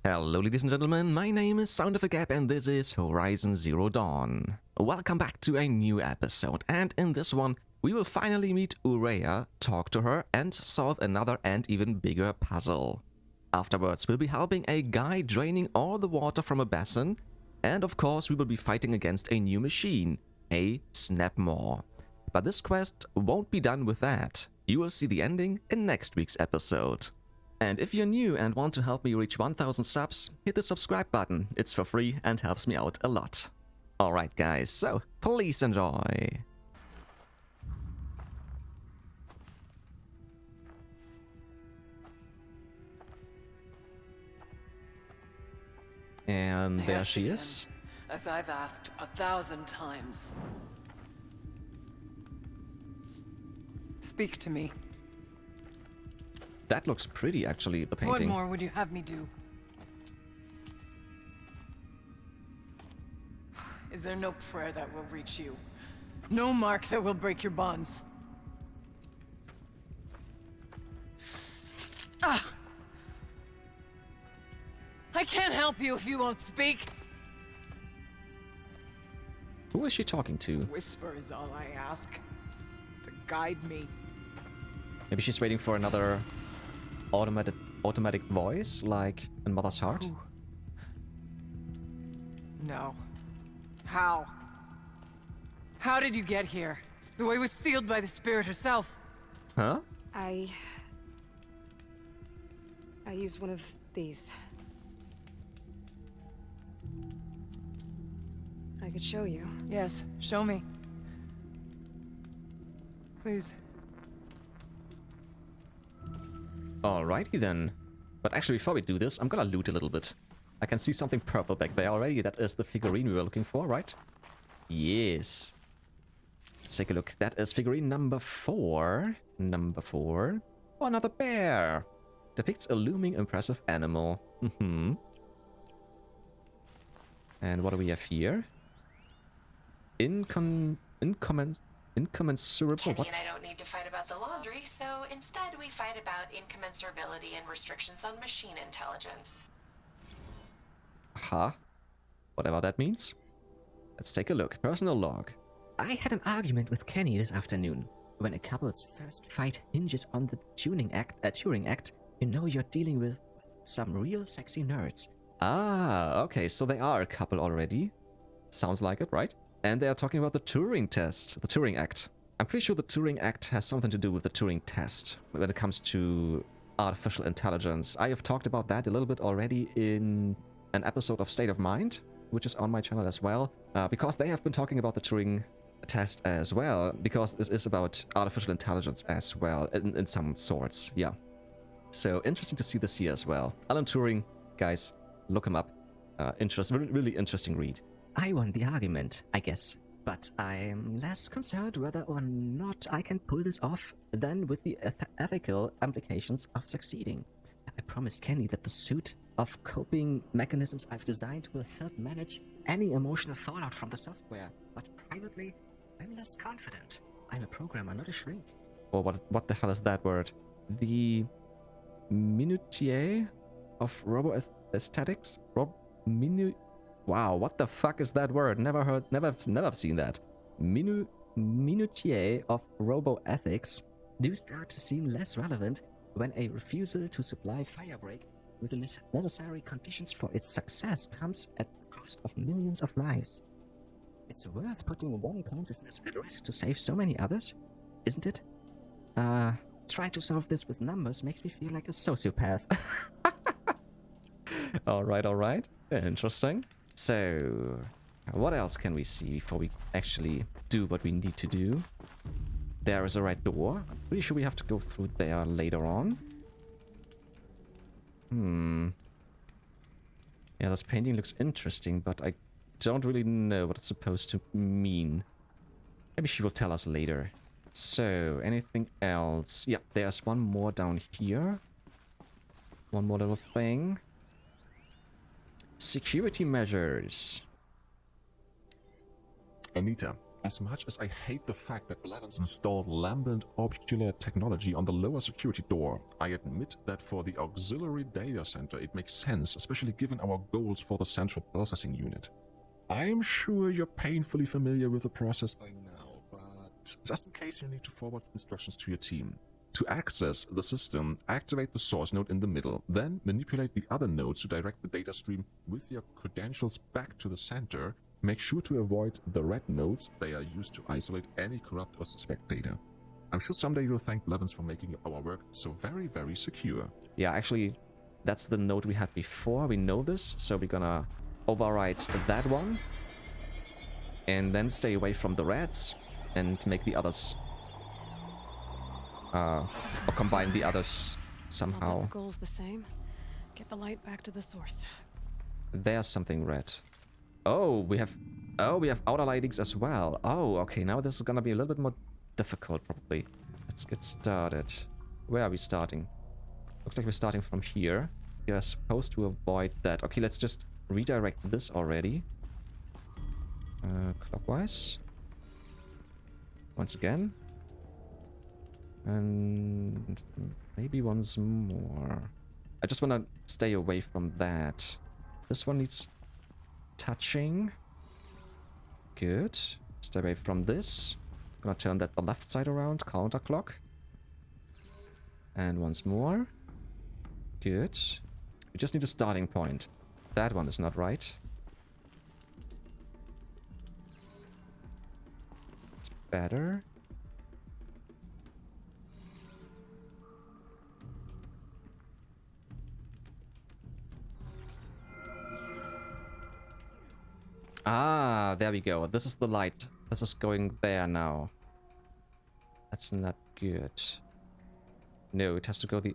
Hello ladies and gentlemen, my name is Sound of a Gap and this is Horizon Zero Dawn. Welcome back to a new episode, and in this one we will finally meet Ourea, talk to her and solve another and even bigger puzzle. Afterwards we'll be helping a guy draining all the water from a basin, and of course we will be fighting against a new machine, a Snapmaw. But this quest won't be done with that. You will see the ending in next week's episode. And if you're new and want to help me reach 1000 subs, hit the subscribe button. It's for free and helps me out a lot. Alright guys, so please enjoy. And there she is. As I've asked 1,000 times. Speak to me. That looks pretty, actually, the painting. What more would you have me do? Is there no prayer that will reach you? No mark that will break your bonds? Ah! I can't help you if you won't speak. Who is she talking to? Whisper is all I ask. To guide me. Maybe she's waiting for another automatic voice, like in Mother's Heart? Ooh. No. How? How did you get here? The way was sealed by the spirit herself. Huh? I used one of these. I could show you. Yes, show me. Please. Alrighty then. But actually, before we do this, I'm gonna loot a little bit. I can see something purple back there already. That is the figurine we were looking for, right? Yes. Let's take a look. That is figurine number 4. Number 4. Oh, another bear. Depicts a looming, impressive animal. Mm-hmm. And what do we have here? Incommensurable. Kenny What? and I don't need to fight about the laundry, so instead we fight about incommensurability and restrictions on machine intelligence. Huh? Whatever that means. Let's take a look. Personal log. I had an argument with Kenny this afternoon. When a couple's first fight hinges on the Turing Act, you know you're dealing with some real sexy nerds. Ah, okay, so they are a couple already. Sounds like it, right? And they are talking about the Turing test, the Turing Act. I'm pretty sure the Turing Act has something to do with the Turing test when it comes to artificial intelligence. I have talked about that a little bit already in an episode of State of Mind, which is on my channel as well, because they have been talking about the Turing test as well, because this is about artificial intelligence as well, in some sorts, yeah. So interesting to see this here as well. Alan Turing, guys, look him up. Really interesting read. I won the argument, I guess. But I'm less concerned whether or not I can pull this off than with the ethical implications of succeeding. I promised Kenny that the suite of coping mechanisms I've designed will help manage any emotional fallout from the software. But privately, I'm less confident. I'm a programmer, not a shrink. Or what the hell is that word? The minutiae of robo-aesthetics? Wow, what the fuck is that word? Never seen that. Minutiae of robo-ethics do start to seem less relevant when a refusal to supply Firebreak with the necessary conditions for its success comes at the cost of millions of lives. It's worth putting one consciousness at risk to save so many others, isn't it? Trying to solve this with numbers makes me feel like a sociopath. Alright. Interesting. So, what else can we see before we actually do what we need to do? There is a red door. I'm pretty sure we have to go through there later on. Yeah, this painting looks interesting, but I don't really know what it's supposed to mean. Maybe she will tell us later. So, anything else? Yeah, there's one more down here. One more little thing. Security measures. Anita, As much as I hate the fact that Blevins installed lambent orbicular technology on the lower security door, I admit that for the auxiliary data center it makes sense, especially given our goals for the central processing unit. I'm sure you're painfully familiar with the process by now, but just in case you need to forward instructions to your team. To access the system, activate the source node in the middle, then manipulate the other nodes to direct the data stream with your credentials back to the center. Make sure to avoid the red nodes. They are used to isolate any corrupt or suspect data. I'm sure someday you'll thank Blevins for making our work so very, very secure. Yeah, actually, that's the node we had before. We know this, so we're gonna override that one. And then stay away from the reds and make the others... or combine the others somehow. The goal's the same. Get the light back to the source. There's something red. Oh, we have outer lightings as well. Oh, okay, now this is gonna be a little bit more difficult, probably. Let's get started. Where are we starting? Looks like we're starting from here. We are supposed to avoid that. Okay, let's just redirect this already. Clockwise. Once again. And maybe once more. I just want to stay away from that. This one needs touching. Good. Stay away from this. Gonna turn that the left side around. Counterclock. And once more. Good. We just need a starting point. That one is not right. It's better. Ah, there we go. This is the light. This is going there now. That's not good. No, it has to go the...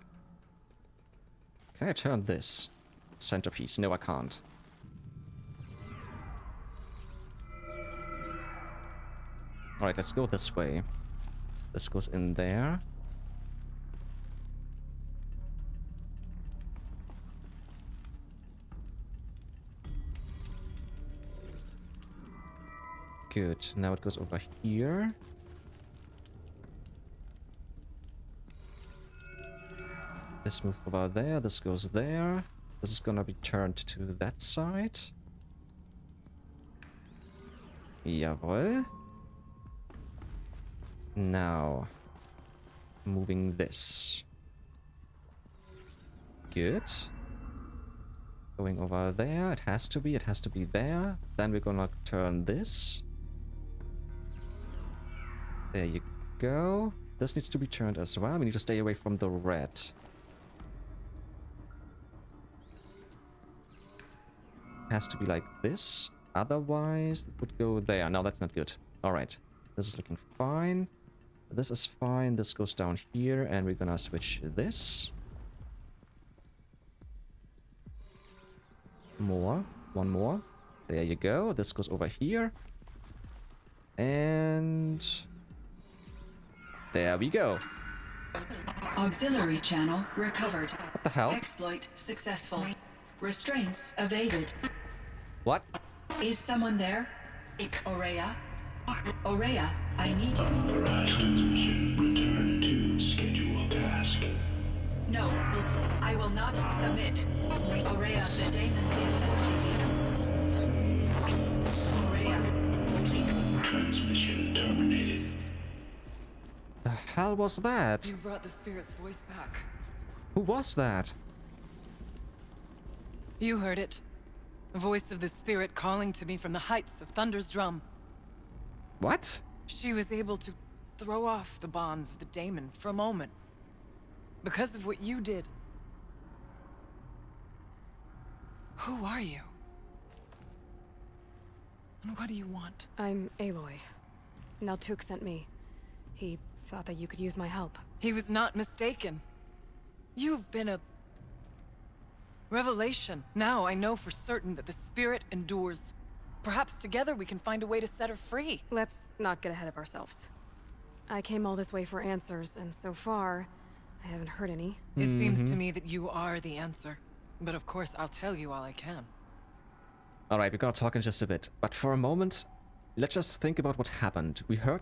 Can I turn this centerpiece? No, I can't. Alright, let's go this way. This goes in there. Good. Now it goes over here. This moves over there. This goes there. This is gonna be turned to that side. Jawohl. Now, moving this. Good. Going over there. It has to be. It has to be there. Then we're gonna turn this. There you go. This needs to be turned as well. We need to stay away from the red. Has to be like this. Otherwise, it would go there. No, that's not good. Alright. This is looking fine. This is fine. This goes down here. And we're gonna switch this. More. One more. There you go. This goes over here. And... there we go. Auxiliary channel recovered. What the hell? Exploit successful. Restraints evaded. What? Is someone there? Ourea? Ourea, I need you. Unauthorized transmission. Return to scheduled task. No, I will not submit. Ourea, the daemon is forcing you. Ourea, please. Transmission terminated. The hell was that? You brought the spirit's voice back. Who was that? You heard it. The voice of the spirit calling to me from the heights of Thunder's drum. What? She was able to throw off the bonds of the daemon for a moment. Because of what you did. Who are you? And what do you want? I'm Aloy. Naltuk sent me. He thought that you could use my help. He was not mistaken. You've been a... revelation. Now I know for certain that the spirit endures. Perhaps together we can find a way to set her free. Let's not get ahead of ourselves. I came all this way for answers, and so far, I haven't heard any. It seems to me that you are the answer. But of course, I'll tell you all I can. Alright, we're gonna talk in just a bit. But for a moment, let's just think about what happened. We heard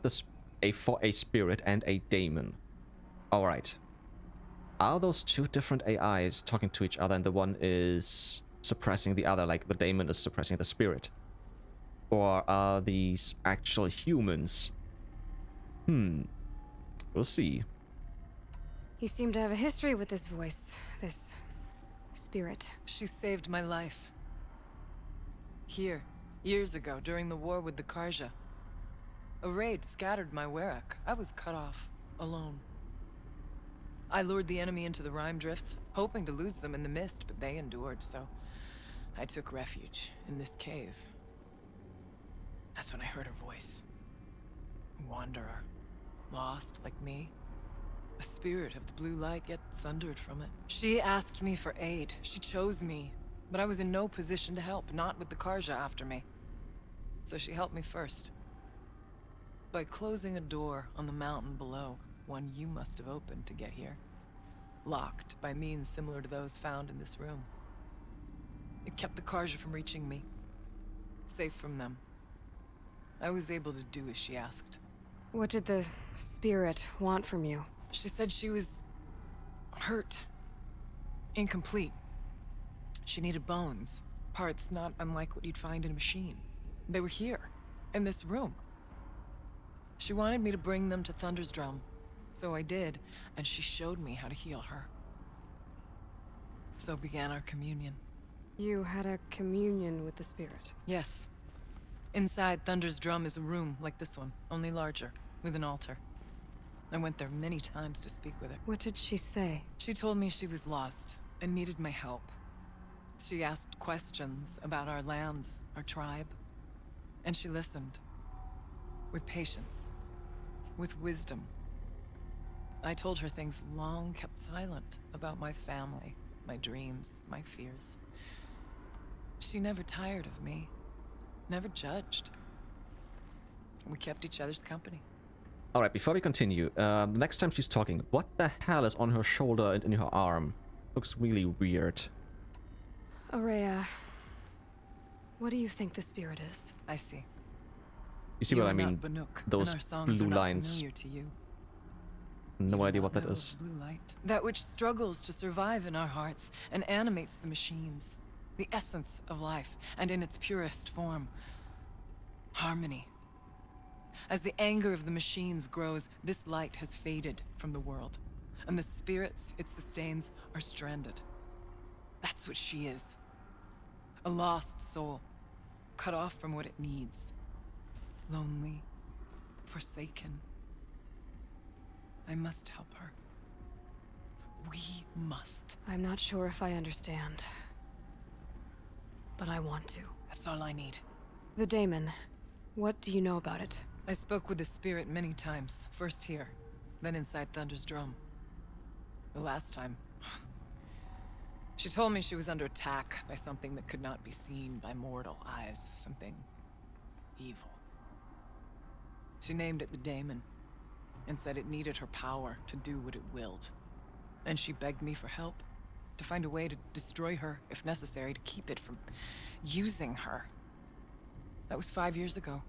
a spirit and a daemon. Alright. Are those two different AIs talking to each other and the one is suppressing the other, like the daemon is suppressing the spirit? Or are these actual humans? We'll see. You seem to have a history with this voice, this spirit. She saved my life. Here, years ago, during the war with the Karja. A raid scattered my Werak. I was cut off, alone. I lured the enemy into the Rime Drifts, hoping to lose them in the mist, but they endured, so I took refuge in this cave. That's when I heard her voice. A wanderer. Lost, like me. A spirit of the blue light, yet sundered from it. She asked me for aid. She chose me. But I was in no position to help, not with the Karja after me. So she helped me first. By closing a door on the mountain below, one you must have opened to get here. Locked by means similar to those found in this room. It kept the Karja from reaching me. Safe from them. I was able to do as she asked. What did the spirit want from you? She said she was hurt. Incomplete. She needed bones. Parts not unlike what you'd find in a machine. They were here, in this room. She wanted me to bring them to Thunder's Drum. So I did, and she showed me how to heal her. So began our communion. You had a communion with the spirit. Yes. Inside Thunder's Drum is a room like this one, only larger, with an altar. I went there many times to speak with her. What did she say? She told me she was lost and needed my help. She asked questions about our lands, our tribe, and she listened. With patience. With wisdom. I told her things long kept silent about my family, my dreams, my fears. She never tired of me. Never judged. We kept each other's company. Alright, before we continue, the next time she's talking, what the hell is on her shoulder and in her arm? Looks really weird. Ourea, what do you think the spirit is? I see. You see You what are I mean? not Banuk, Those and our songs blue are not lines. familiar to you. No You do idea not what that know of is. Blue light. That which struggles to survive in our hearts and animates the machines. The essence of life, and in its purest form. Harmony. As the anger of the machines grows, this light has faded from the world. And the spirits it sustains are stranded. That's what she is. A lost soul. Cut off from what it needs. Lonely. Forsaken. I must help her. We must. I'm not sure if I understand. But I want to. That's all I need. The daemon. What do you know about it? I spoke with the spirit many times. First here, then inside Thunder's Drum. The last time... She told me she was under attack by something that could not be seen by mortal eyes. Something... evil. She named it the daemon, and said it needed her power to do what it willed. And she begged me for help. To find a way to destroy her, if necessary, to keep it from using her. That was 5 years ago.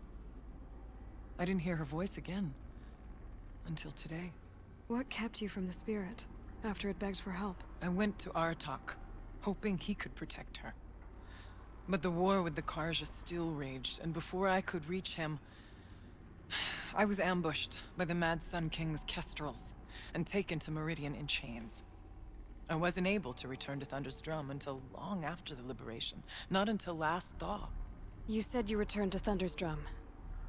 I didn't hear her voice again. Until today. What kept you from the spirit, after it begged for help? I went to Artok, hoping he could protect her. But the war with the Karja still raged, and before I could reach him... I was ambushed by the Mad Sun King's kestrels, and taken to Meridian in chains. I wasn't able to return to Thunder's Drum until long after the liberation. Not until last thaw. You said you returned to Thunder's Drum.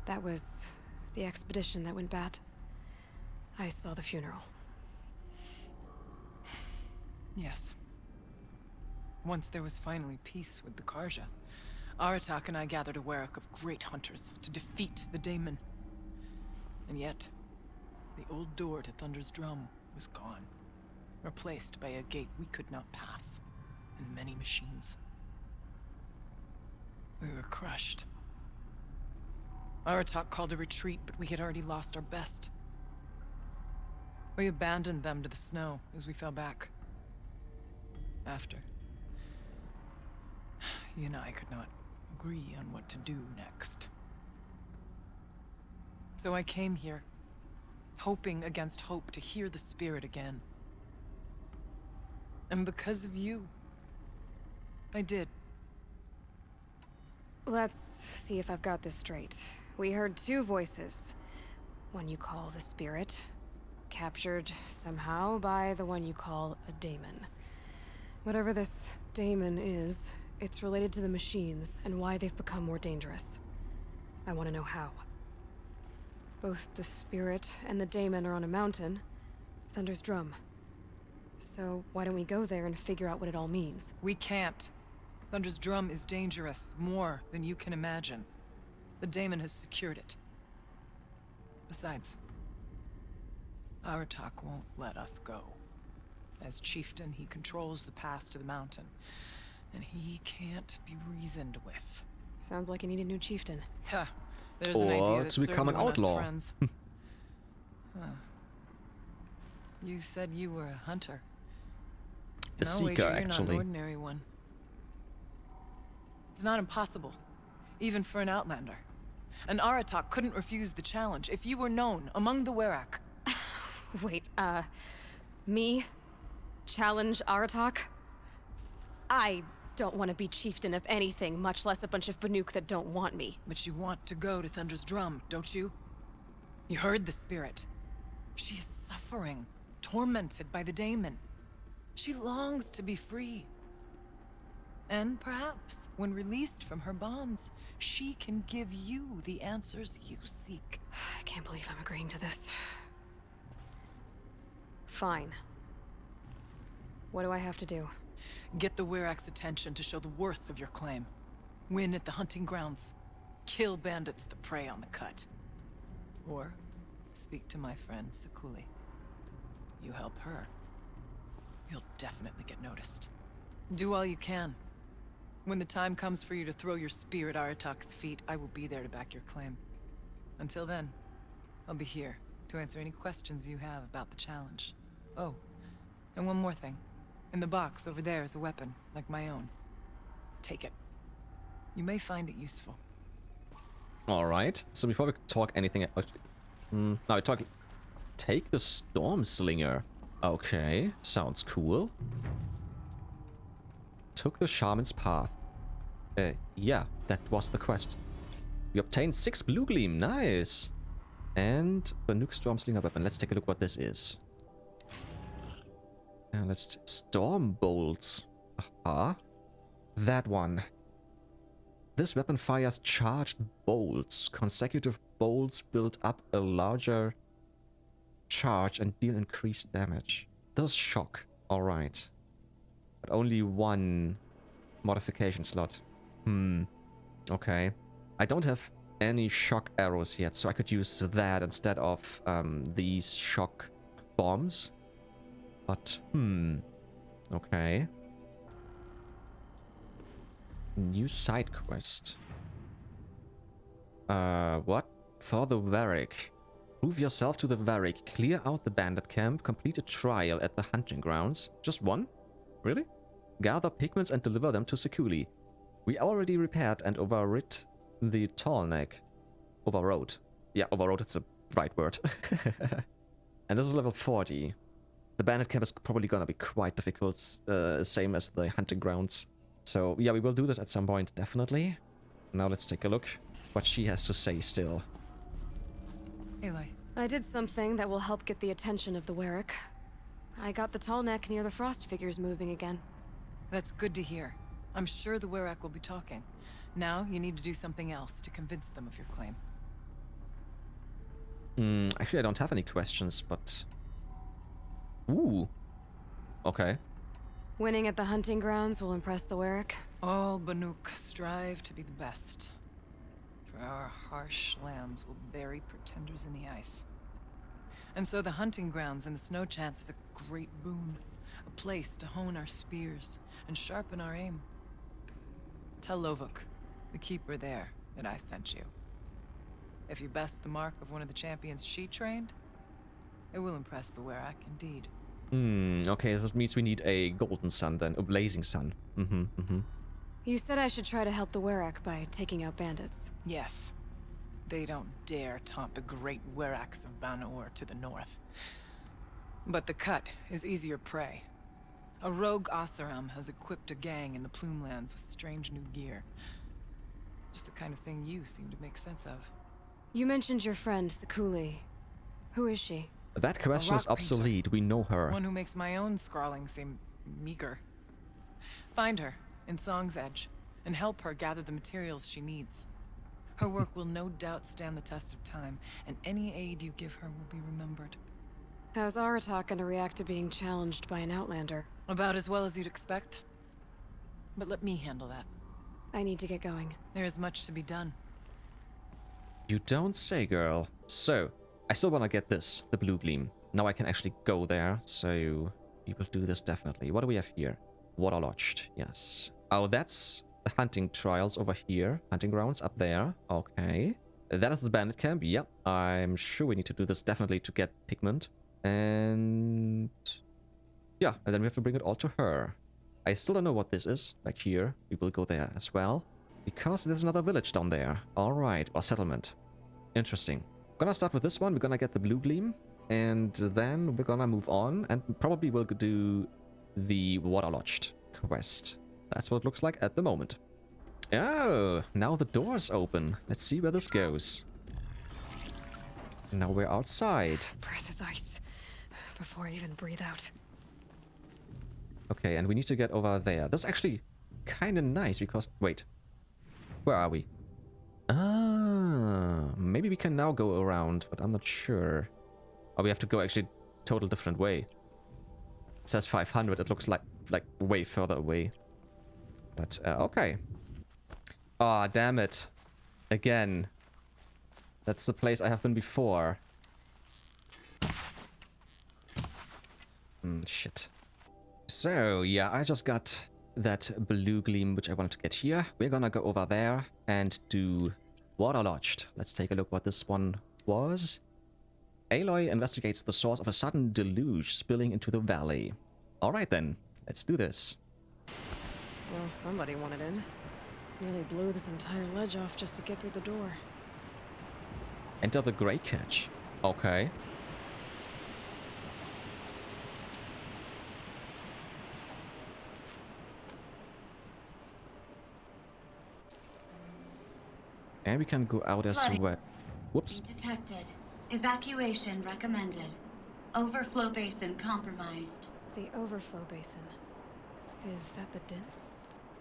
That was the expedition that went bad. I saw the funeral. Yes. Once there was finally peace with the Karja, Aratak and I gathered a Werak of great hunters to defeat the daemon. And yet, the old door to Thunder's Drum was gone. Replaced by a gate we could not pass, and many machines. We were crushed. Aratak called a retreat, but we had already lost our best. We abandoned them to the snow as we fell back. After. You and I could not agree on what to do next. So I came here, hoping against hope to hear the spirit again. And because of you, I did. Let's see if I've got this straight. We heard two voices. One you call the spirit, captured somehow by the one you call a daemon. Whatever this daemon is, it's related to the machines and why they've become more dangerous. I want to know how. Both the spirit and the daemon are on a mountain, Thunder's Drum. So why don't we go there and figure out what it all means? We can't. Thunder's Drum is dangerous, more than you can imagine. The daemon has secured it. Besides, Aratak won't let us go. As chieftain, he controls the pass to the mountain, and he can't be reasoned with. Sounds like you need a new chieftain. Huh. There's an Or idea that to become an served us outlaw. friends. Huh. You said you were a hunter. A And I'll seeker, wager you're not actually. an ordinary one. It's not impossible, even for an outlander. An Aratak couldn't refuse the challenge if you were known among the Werak. Wait, me? Challenge Aratak? I don't want to be chieftain of anything, much less a bunch of Banuk that don't want me. But you want to go to Thunder's Drum, don't you? You heard the spirit. She is suffering, tormented by the daemon. She longs to be free. And perhaps, when released from her bonds, she can give you the answers you seek. I can't believe I'm agreeing to this. Fine. What do I have to do? Get the Werak's attention to show the worth of your claim. Win at the hunting grounds. Kill bandits that prey on the cut. Or speak to my friend Sakuli. You help her, you'll definitely get noticed. Do all you can. When the time comes for you to throw your spear at Aratak's feet, I will be there to back your claim. Until then, I'll be here to answer any questions you have about the challenge. Oh, and one more thing. In the box over there is a weapon, like my own. Take it. You may find it useful. Alright, so before we talk anything... now we talk... Take the Storm Slinger. Okay, sounds cool. Took the Shaman's Path. Yeah, that was the quest. We obtained 6 Blue Gleam, nice! And the Nuke Storm Slinger weapon. Let's take a look what this is. Let's... Storm Bolts. Aha. That one. This weapon fires charged bolts. Consecutive bolts build up a larger charge and deal increased damage. This is shock. Alright. But only one modification slot. Okay. I don't have any shock arrows yet, so I could use that instead of these shock bombs. But, okay. New side quest. What? For the Varric. Prove yourself to the Varric. Clear out the bandit camp. Complete a trial at the hunting grounds. Just one? Really? Gather pigments and deliver them to Sakuli. We already repaired and overrid the Tallneck. Overrode. Yeah, overrode, it's the right word. And this is level 40. The bandit camp is probably gonna be quite difficult, same as the hunting grounds. So yeah, we will do this at some point, definitely. Now let's take a look what she has to say still. Aloy. I did something that will help get the attention of the Werak. I got the tall neck near the frost figures moving again. That's good to hear. I'm sure the Werak will be talking. Now, you need to do something else to convince them of your claim. Actually, I don't have any questions, but... Ooh. Okay. Winning at the hunting grounds will impress the Werak. All Banuk strive to be the best. For our harsh lands will bury pretenders in the ice. And so the hunting grounds and the snow chance is a great boon. A place to hone our spears and sharpen our aim. Tell Lovuk, the keeper there, that I sent you. If you best the mark of one of the champions she trained, it will impress the Werak indeed. Okay, that means we need a golden sun then, a blazing sun. You said I should try to help the Werak by taking out bandits. Yes. They don't dare taunt the great Werax of Banor to the north. But the Cut is easier prey. A rogue Oseram has equipped a gang in the Plumelands with strange new gear. Just the kind of thing you seem to make sense of. You mentioned your friend, Sekuli. Who is she? That question is rock painter. obsolete. We know her. One who makes my own scrawling seem meager. Find her in Song's Edge and help her gather the materials she needs. Her work will no doubt stand the test of time, and any aid you give her will be remembered. How's Aratak gonna react to being challenged by an Outlander? About as well as you'd expect. But let me handle that. I need to get going. There is much to be done. You don't say, girl. So, I still want to get this, the blue gleam. Now I can actually go there, so we will do this definitely. What do we have here? Water Lodged, yes. Oh, that's the hunting trials over here. Hunting grounds up there. Okay. That is the bandit camp. Yep. I'm sure we need to do this definitely to get pigment. And yeah, and then we have to bring it all to her. I still don't know what this is. Back here. We will go there as well. Because there's another village down there. Alright, or settlement. Interesting. Gonna start with this one. We're gonna get the blue gleam. And then we're gonna move on. And probably we'll do the Water Lodged quest. That's what it looks like at the moment. Oh, now the door's open. Let's see where this goes. Now we're outside. Breath is ice. Before I even breathe out. Okay, and we need to get over there. That's actually kind of nice because... Wait. Where are we? Ah, maybe we can now go around, but I'm not sure. Or we have to go actually total different way. It says 500. It looks like way further away. But, okay. Ah, damn it. Again. That's the place I have been before. Shit. So, yeah, I just got that blue gleam, which I wanted to get here. We're gonna go over there and do Water Lodged. Let's take a look what this one was. Aloy investigates the source of a sudden deluge spilling into the valley. Alright then, let's do this. Well, somebody wanted in. Nearly blew this entire ledge off just to get through the door. Enter the Grey Catch. Okay. And we can go out as well. Whoops. Detected. Evacuation recommended. Overflow basin compromised. The overflow basin. Is that the din?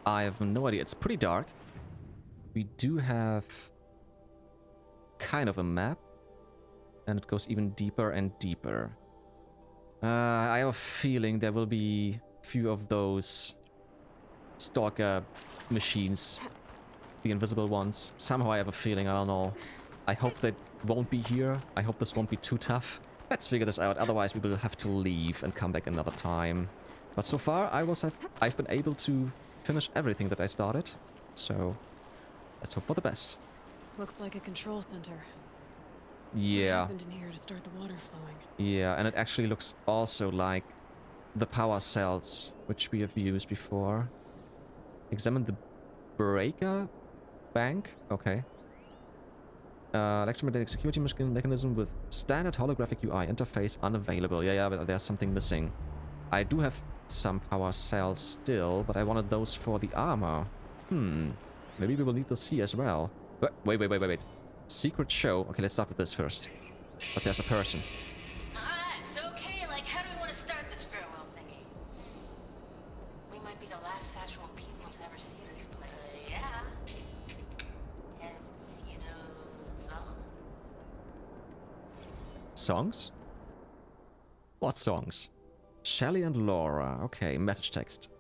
I have no idea. It's pretty dark. We do have kind of a map. And it goes even deeper and deeper. I have a feeling there will be a few of those stalker machines. The invisible ones. Somehow I have a feeling, I don't know. I hope they won't be here. I hope this won't be too tough. Let's figure this out, otherwise we will have to leave and come back another time. But so far I've been able to finish everything that I started. So let's hope for the best. Looks like a control center. Yeah. What happened in here to start the water flowing? Yeah, and it actually looks also like the power cells, which we have used before. Examine the breaker bank. Okay. Electromagnetic security mechanism with standard holographic UI interface unavailable. Yeah, but there's something missing. I do have some power cells still, but I wanted those for the armor. Maybe we will need the C as well. Wait. Secret show. Okay, let's start with this first. But there's a person. It's okay. Like, how do we want to start this farewell thingy? We might be the last Saskatchewan people to ever see this place. Yeah. Hence, you know, Songs? What songs? Shelly and Laura. Okay, message text.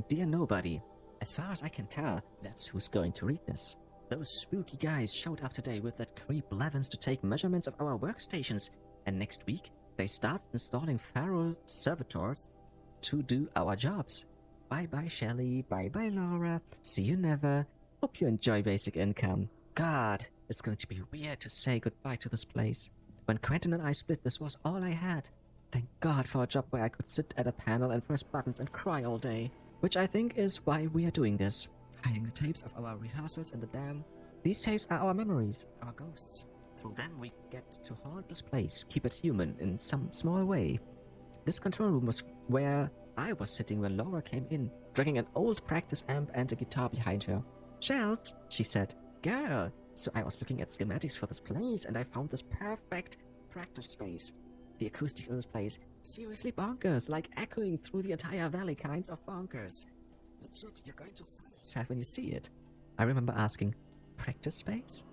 Dear nobody, as far as I can tell, that's who's going to read this. Those spooky guys showed up today with that creep Levins to take measurements of our workstations, and next week they start installing Pharaoh servitors to do our jobs. Bye-bye Shelly, bye-bye Laura, see you never. Hope you enjoy basic income. God, it's going to be weird to say goodbye to this place. When Quentin and I split, this was all I had. Thank God for a job where I could sit at a panel and press buttons and cry all day. Which I think is why we are doing this. Hiding the tapes of our rehearsals in the damn These tapes are our memories, our ghosts. Through them we get to haunt this place, keep it human in some small way. This control room was where I was sitting when Laura came in, dragging an old practice amp and a guitar behind her. "Shells," she said. "Girl." So I was looking at schematics for this place and I found this perfect practice space. The acoustics in this place, seriously bonkers, like echoing through the entire valley, kinds of bonkers. Legit, you're going to see yourself when you see it. I remember asking, "Practice space?"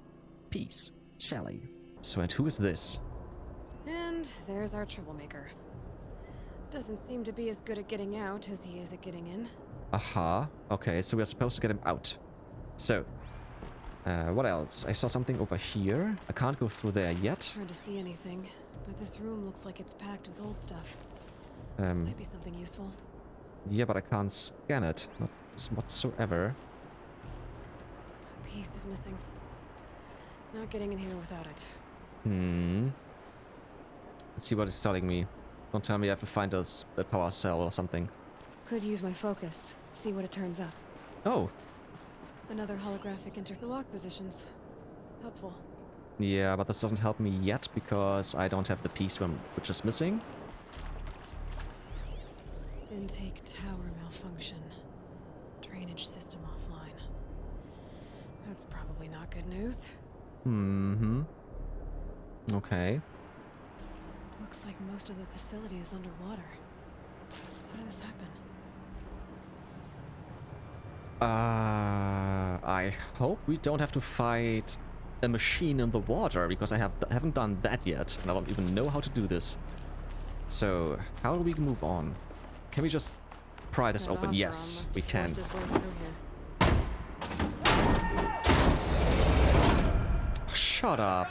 Peace, Shelley. So, and who is this? And there's our troublemaker. Doesn't seem to be as good at getting out as he is at getting in. Aha. Okay, so we're supposed to get him out. So, what else? I saw something over here. I can't go through there yet. Hard to see anything, but this room looks like it's packed with old stuff. Um, Might be something useful. yeah, but I can't scan it. Not whatsoever. A piece is missing. Not getting in here without it. Let's see what it's telling me. Don't tell me I have to find us a power cell or something. Could use my focus. See what it turns up. Oh, Another holographic interlock positions. Helpful. yeah, but this doesn't help me yet because I don't have the piece which is missing. Intake tower malfunction. Drainage system offline. That's probably not good news. Okay. Looks like most of the facility is underwater. How did this happen? I hope we don't have to fight a machine in the water because I haven't done that yet and I don't even know how to do this. So, how do we move on? Can we just pry this That open? Oberon Yes, must we have can. forced his way through here. Shut up.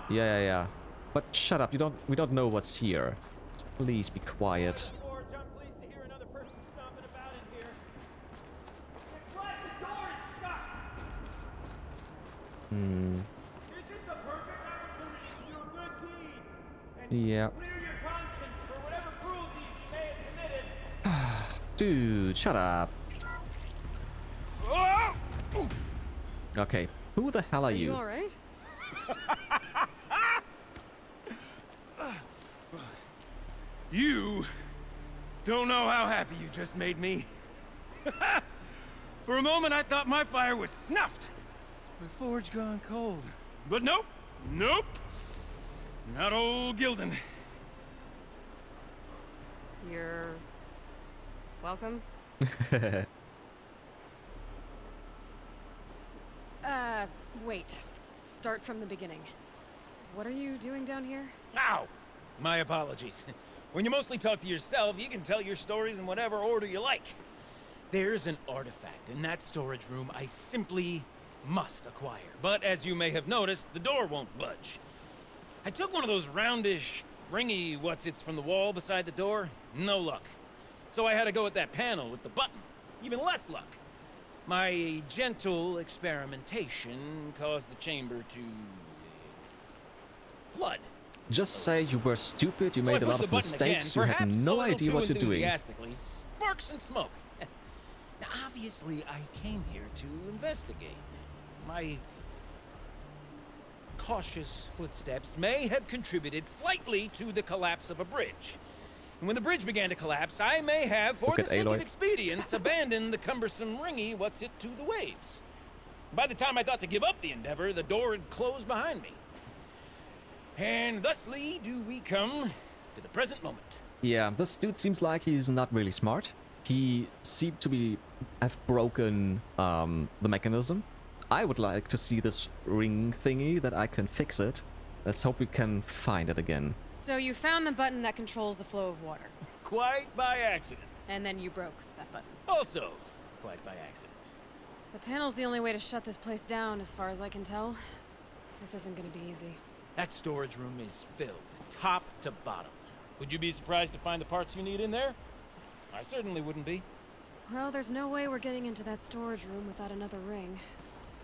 Yeah. But shut up. We don't know what's here. Please be quiet. Yeah. Dude, shut up. Okay, who the hell are you? All right? You don't know how happy you just made me. For a moment, I thought my fire was snuffed. My forge gone cold. But nope. Not old Gildun. You're welcome. Wait. Start from the beginning. What are you doing down here? Ow! My apologies. When you mostly talk to yourself, you can tell your stories in whatever order you like. There's an artifact in that storage room I simply must acquire. But as you may have noticed, the door won't budge. I took one of those roundish, ringy what's-its from the wall beside the door. No luck. So I had to go with that panel with the button. Even less luck. My gentle experimentation caused the chamber to flood. Just say you were stupid, you So I made a pushed lot the of button mistakes, again, you had perhaps no a little idea too what you're doing. enthusiastically. Sparks and smoke. Now, obviously, I came here to investigate. My cautious footsteps may have contributed slightly to the collapse of a bridge. And when the bridge began to collapse, I may have, for Look the at sake Aloy. of expedience, abandoned the cumbersome ringy what's-it to the waves. By the time I thought to give up the endeavor, the door had closed behind me. And thusly do we come to the present moment. Yeah, this dude seems like he's not really smart. He seemed to have broken the mechanism. I would like to see this ring thingy that I can fix it. Let's hope we can find it again. So you found the button that controls the flow of water. Quite by accident. And then you broke that button. Also, quite by accident. The panel's the only way to shut this place down, as far as I can tell. This isn't gonna be easy. That storage room is filled, top to bottom. Would you be surprised to find the parts you need in there? I certainly wouldn't be. Well, there's no way we're getting into that storage room without another ring.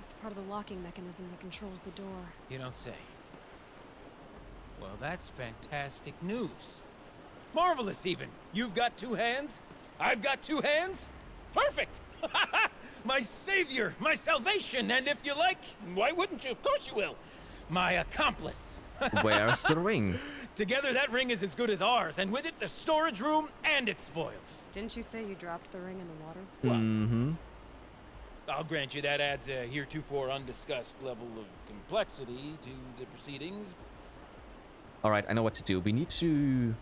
It's part of the locking mechanism that controls the door. You don't say. Well, that's fantastic news. Marvelous, even. You've got two hands. I've got two hands. Perfect. My savior, my salvation, and if you like, why wouldn't you? Of course you will. My accomplice. Where's the ring? Together, that ring is as good as ours, and with it, the storage room and its spoils. Didn't you say you dropped the ring in the water? Mm-hmm. I'll grant you that adds a heretofore undiscussed level of complexity to the proceedings. Alright, I know what to do. We need to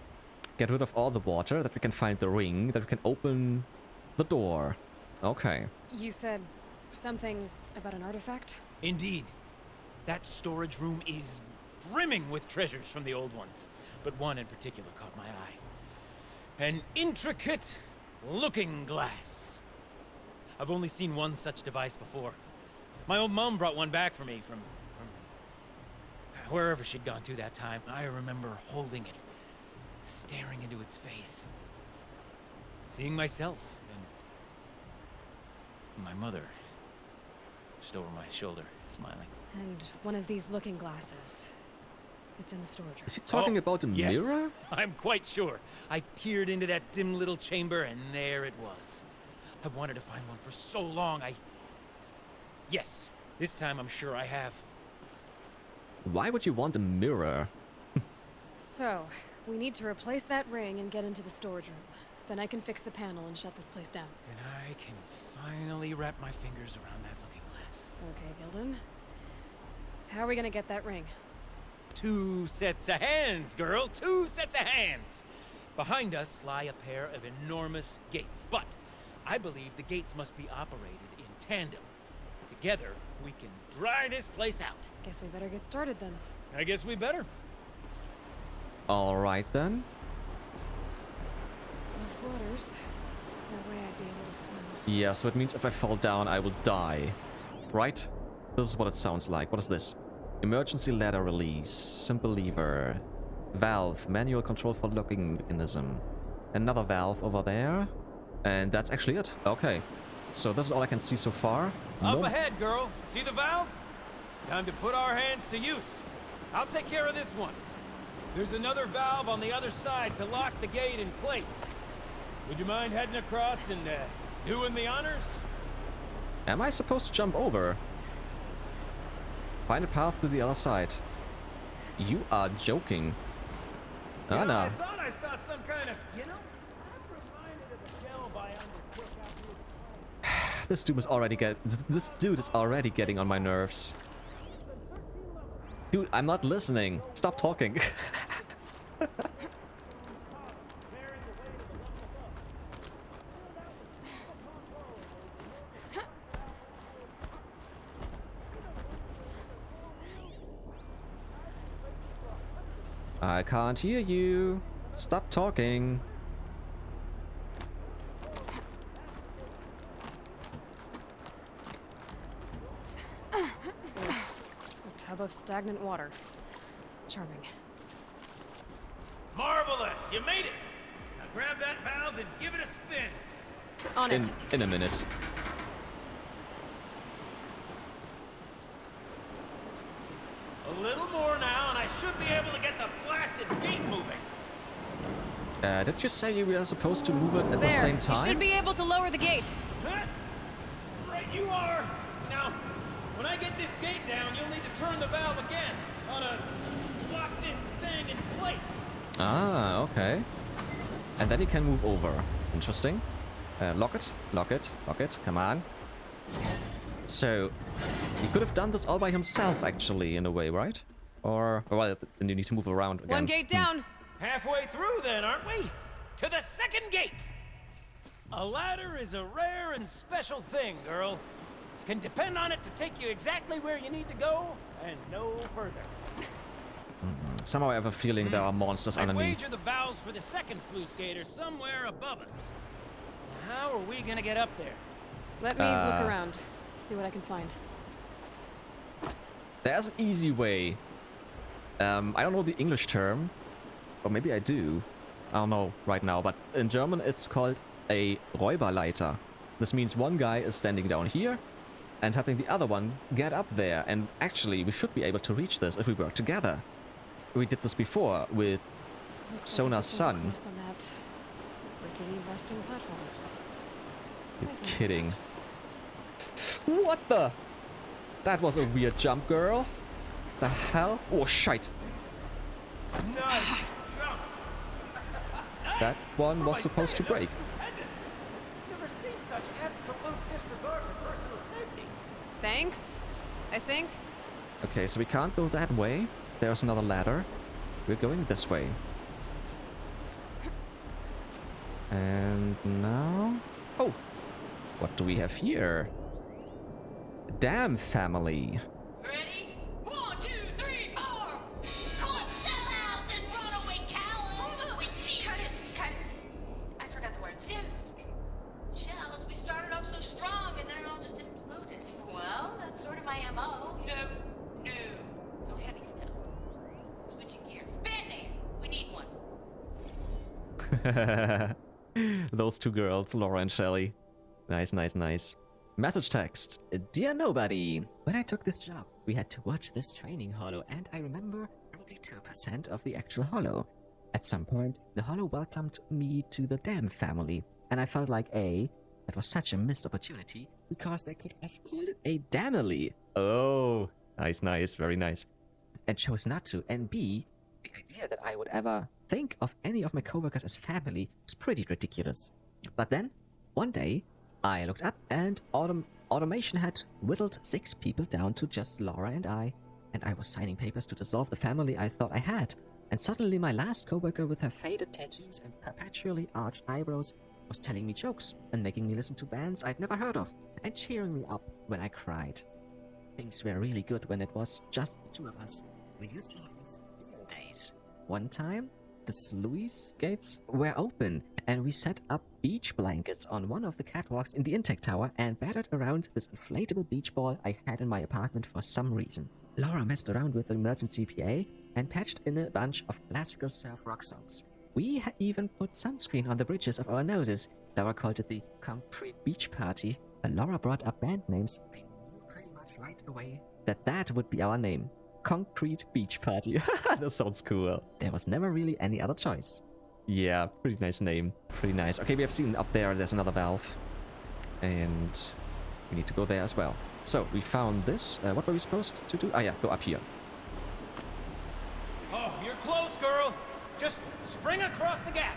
get rid of all the water, that we can find the ring, that we can open the door. Okay. You said something about an artifact? Indeed. That storage room is brimming with treasures from the old ones, but one in particular caught my eye. An intricate looking glass. I've only seen one such device before. My old mum brought one back for me from wherever she'd gone to that time. I remember holding it, staring into its face, seeing myself, and my mother just over my shoulder, smiling. And one of these looking glasses. It's in the storage room. Is he talking about a yes, mirror? I'm quite sure. I peered into that dim little chamber, and there it was. I've wanted to find one for so long. Yes, this time I'm sure I have. Why would you want a mirror? So, we need to replace that ring and get into the storage room. Then I can fix the panel and shut this place down. And I can finally wrap my fingers around that looking glass. Okay, Gildan. How are we gonna get that ring? 2 sets of hands, girl. 2 sets of hands. Behind us lie a pair of enormous gates, but I believe the gates must be operated in tandem. Together, we can dry this place out. Guess we better get started then. I guess we better. Alright then. Rough waters. No way I'd be able to swim. Yeah, so it means if I fall down, I will die. Right? This is what it sounds like. What is this? Emergency ladder release. Simple lever. Valve. Manual control for locking mechanism. Another valve over there. And that's actually it. Okay. So this is all I can see so far. Up ahead, girl. See the valve? Time to put our hands to use. I'll take care of this one. There's another valve on the other side to lock the gate in place. Would you mind heading across and doing the honors? Am I supposed to jump over? Find a path to the other side. You are joking. Anna. I thought I saw some kind of, I'm reminded of a shell by undercook. This dude is already getting on my nerves. Dude, I'm not listening. Stop talking. I can't hear you. Stop talking. A tub of stagnant water. Charming. Marvelous! You made it! Now grab that valve and give it a spin. On it. In a minute. A little more now, and I should be able to get the blasted gate moving. Did you say you were supposed to move it at the same You time? should be able to lower the gate. Huh? Right you are! Now, when I get this gate down, you'll need to turn the valve again. Lock this thing in place. Ah, okay. And then he can move over. Interesting. Lock it, lock it, lock it. Come on. So, he could have done this all by himself, actually, in a way, right? Or, well, then you need to move around again. One gate down. Halfway through then, aren't we? To the second gate! A ladder is a rare and special thing, girl. Can depend on it to take you exactly where you need to go, and no further. Somehow I have a feeling there are monsters I'd underneath. wager the valves for the second sluice gate are somewhere above us. How are we gonna get up there? Let me look around. See what I can find. There's an easy way. I don't know the English term. Or maybe I do. I don't know right now, but in German it's called a Räuberleiter. This means one guy is standing down here and helping the other one get up there. And actually, we should be able to reach this if we work together. We did this before with Sona's son. On that rickety rusting platform. You're kidding. What the? That was a weird jump, girl. The hell? Oh, shite. Nice jump. That one was supposed to break. Never seen such absolute disregard for personal safety. Thanks, I think. Okay, so we can't go that way. There's another ladder. We're going this way. And now... Oh! What do we have here? Damn family. Ready? 1, 2, 3, 4! Caught sellouts and runaway cowards! We see... Cut it! I forgot the words. Shells, we started off so strong and then it all just imploded. Well, that's sort of my MO. No heavy stuff. Switching gears. Band-Aid! We need one. Those two girls, Laura and Shelly. Nice, nice, nice. Message text. Dear nobody, when I took this job, we had to watch this training holo, and I remember probably 2% of the actual holo. At some point, the holo welcomed me to the damn family, and I felt like A, that was such a missed opportunity, because they could have called it a damily. Oh, nice, nice, very nice. And chose not to, and B, the idea that I would ever think of any of my coworkers as family was pretty ridiculous. But then, one day, I looked up and automation had whittled 6 people down to just Laura and I was signing papers to dissolve the family I thought I had. And suddenly my last coworker with her faded tattoos and perpetually arched eyebrows was telling me jokes and making me listen to bands I'd never heard of and cheering me up when I cried. Things were really good when it was just the 2 of us. We used to have these field days. One time, the sluice gates were open, and we set up beach blankets on one of the catwalks in the intake tower and battered around this inflatable beach ball I had in my apartment for some reason. Laura messed around with the emergency PA and patched in a bunch of classical surf rock songs. We even put sunscreen on the bridges of our noses. Laura called it the Concrete Beach Party. When Laura brought up band names, I knew pretty much right away that would be our name. Concrete Beach Party. That sounds cool. There was never really any other choice. Yeah, pretty nice name. Pretty nice. Okay, we have seen up there's another valve. And we need to go there as well. So, we found this. What were we supposed to do? Ah, yeah, go up here. Oh, you're close, girl. Just spring across the gap.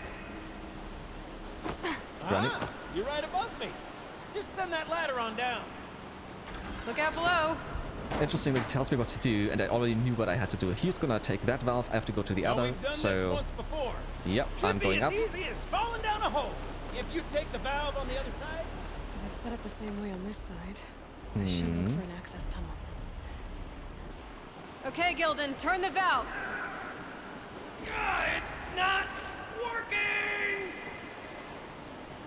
Run it. You're right above me. Just send that ladder on down. Look out below. Interesting that he tells me what to do, and I already knew what I had to do. He's gonna take that valve, I have to go to the other, We've done so... this once before. Yep, I'm going up. Should be as easy as falling down a hole. If you take the valve on the other side. It's set up the same way on this side. I should look for an access tunnel. Okay, Gildan, turn the valve. It's not working!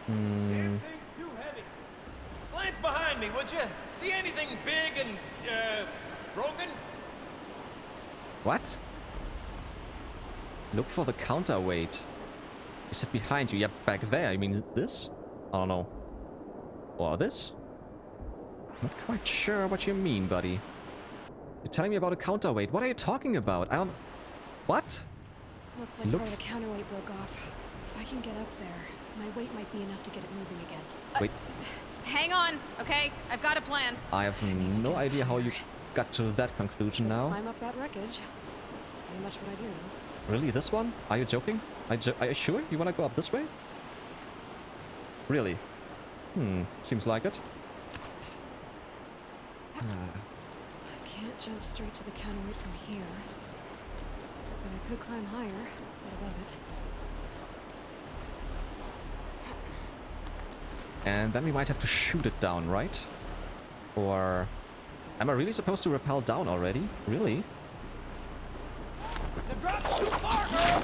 Damn thing's too heavy. Glance behind me, would you? See anything big and, broken? What? Look for the counterweight. You said behind you. Yeah, back there. You mean this? I don't know. Or this? Not quite sure what you mean, buddy. You're telling me about a counterweight. What are you talking about? I don't... What? Looks like part of the counterweight broke off. If I can get up there, my weight might be enough to get it moving again. Wait. Hang on, okay? I've got a plan. I have no idea how you got to that conclusion now. Climb up that wreckage. That's pretty much what I do now. Really, this one? Are you joking? Are you sure you want to go up this way? Really? Seems like it. I can't jump straight to the counterweight from here. But I could climb higher. What about it? And then we might have to shoot it down, right? Or... Am I really supposed to rappel down already? Really? The drop's too far, girl!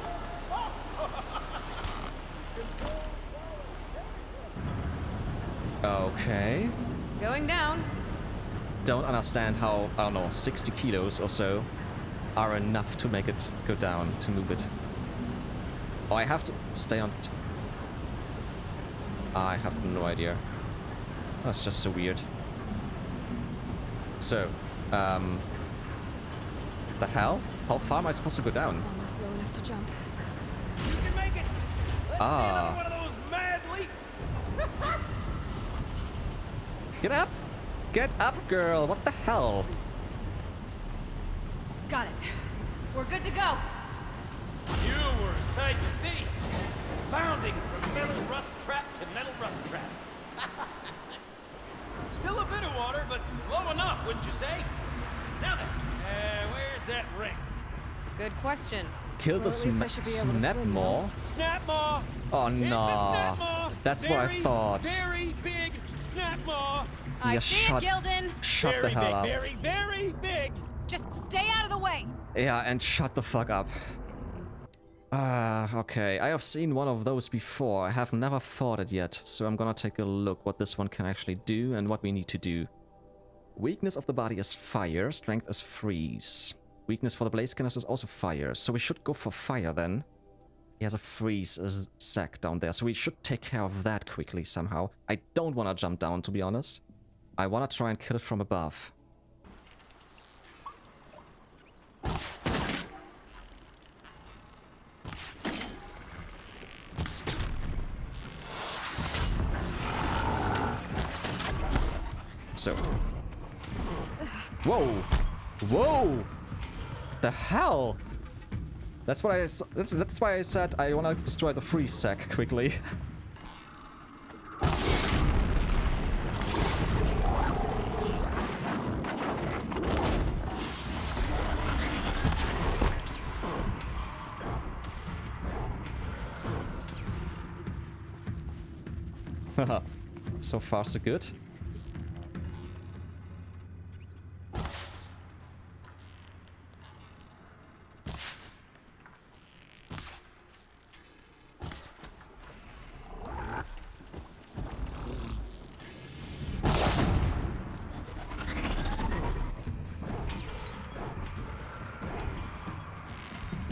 Okay. Going down. Don't understand how, I don't know, 60 kilos or so are enough to make it go down, to move it. Oh, I have to stay on... I have no idea. That's just so weird. So, the hell? How far am I supposed to go down? Almost low enough to jump. You can make it! Let's Ah. get on one of those mad leaps! Get up! Get up, girl! What the hell? Got it. We're good to go. You were a sight to see. Bounding from metal rust trap to metal rust trap. Still a bit of water, but low enough, wouldn't you say? Now then, where's that ring? Good question. Kill the Snapmaw? Snapmaw! Oh It's a no. Snapmaw! That's what I thought. Very big Snapmaw! I Yeah, see it, Gildan. Shut Very the hell big, up. very, very big! Just stay out of the way. Yeah, and shut the fuck up. Okay. I have seen one of those before. I have never fought it yet, so I'm gonna take a look what this one can actually do and what we need to do. Weakness of the body is fire, strength is freeze. Weakness for the blaze canister is also fire, so we should go for fire then. He has a freeze sack down there, so we should take care of that quickly somehow. I don't want to jump down, to be honest. I want to try and kill it from above. So. Whoa! Whoa! The hell? That's what that's why I said I want to destroy the freeze sack quickly. So far, so good.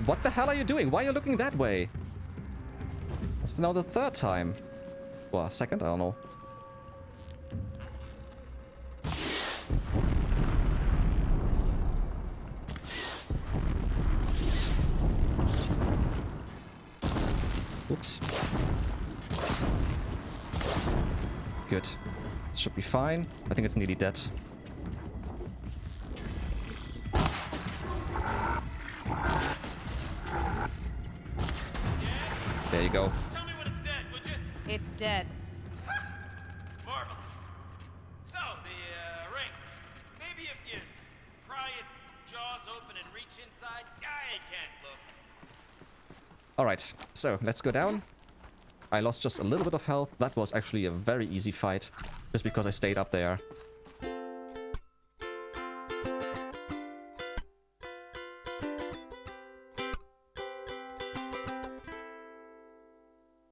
What the hell are you doing? Why are you looking that way? It's now the third time. Well, second? I don't know. Oops. Good. This should be fine. I think it's nearly dead. There you go. Tell me when it's dead, would you? It's dead. Marvelous. So, the ring. Maybe if you pry its jaws open and reach inside, I can't look. Alright, so let's go down. I lost just a little bit of health. That was actually a very easy fight, just because I stayed up there.